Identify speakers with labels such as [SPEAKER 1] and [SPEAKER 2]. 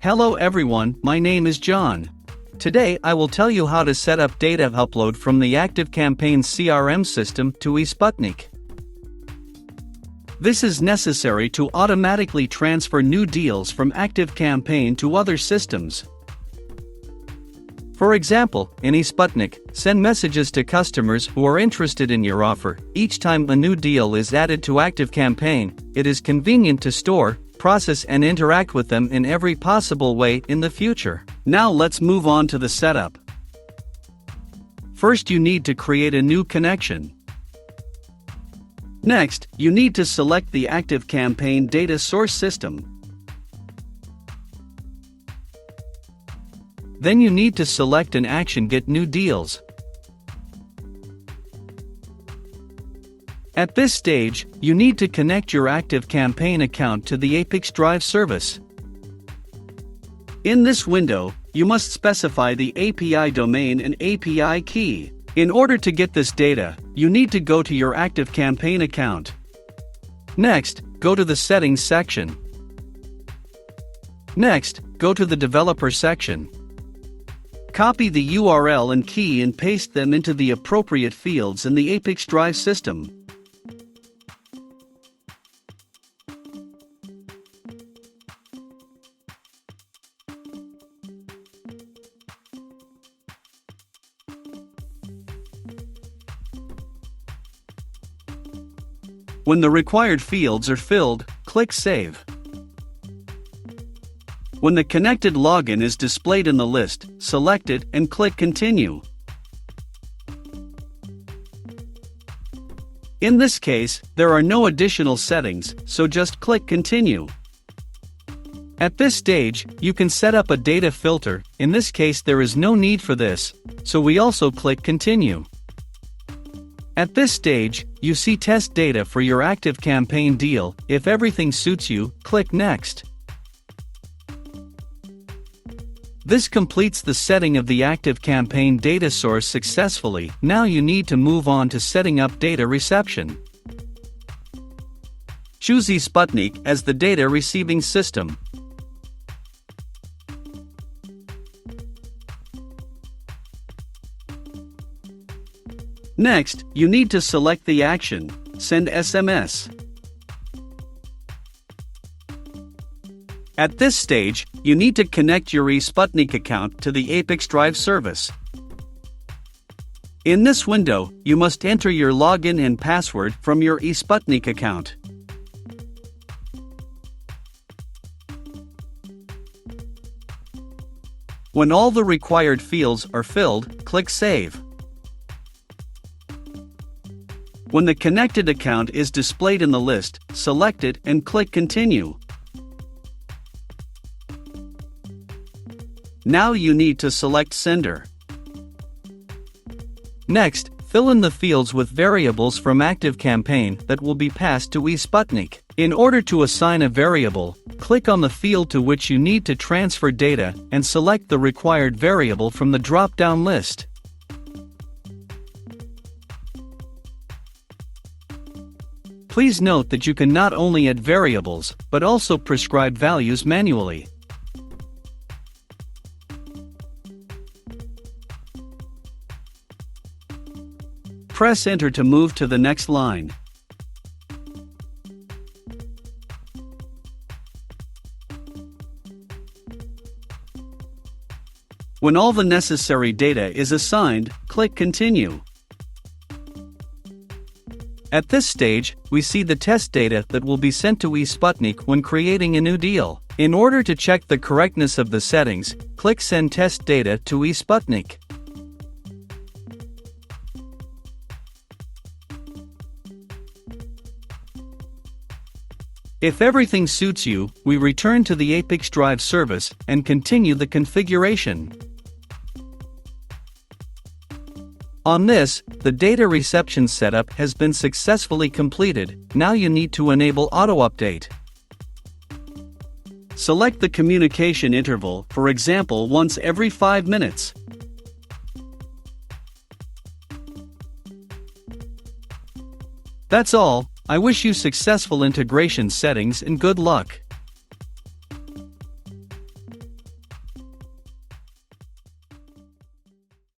[SPEAKER 1] Hello everyone, my name is John. Today I will tell you how to set up data upload from the ActiveCampaing CRM system to eSputnik. This is necessary to automatically transfer new deals from ActiveCampaing to other systems. For example, in eSputnik, send messages to customers who are interested in your offer. Each time a new deal is added to ActiveCampaing, it is convenient to store, process and interact with them in every possible way in the future. Now let's move on to the setup. First, you need to create a new connection. Next, you need to select the ActiveCampaing data source system. Then you need to select an action Get New Deals. At this stage, you need to connect your ActiveCampaing account to the ApiX-Drive service. In this window, you must specify the API domain and API key. In order to get this data, you need to go to your ActiveCampaing account. Next, go to the Settings section. Next, go to the Developer section. Copy the URL and key and paste them into the appropriate fields in the ApiX-Drive system. When the required fields are filled, click Save. When the connected login is displayed in the list, select it and click Continue. In this case, there are no additional settings, so just click Continue. At this stage, you can set up a data filter. In this case, there is no need for this, so we also click Continue. At this stage, you see test data for your ActiveCampaing deal. If everything suits you, click Next. This completes the setting of the ActiveCampaing data source successfully. Now you need to move on to setting up data reception. Choose eSputnik as the data receiving system. Next, you need to select the action, Send SMS. At this stage, you need to connect your eSputnik account to the ApiX-Drive service. In this window, you must enter your login and password from your eSputnik account. When all the required fields are filled, click Save. When the connected account is displayed in the list, select it and click Continue. Now you need to select Sender. Next, fill in the fields with variables from ActiveCampaing that will be passed to eSputnik. In order to assign a variable, click on the field to which you need to transfer data and select the required variable from the drop-down list. Please note that you can not only add variables, but also prescribe values manually. Press Enter to move to the next line. When all the necessary data is assigned, click Continue. At this stage, we see the test data that will be sent to eSputnik when creating a new deal. In order to check the correctness of the settings, click Send Test Data to eSputnik. If everything suits you, we return to the ApiX-Drive service and continue the configuration. On this, the data reception setup has been successfully completed. Now you need to enable auto-update. Select the communication interval, for example once every 5 minutes. That's all. I wish you successful integration settings and good luck.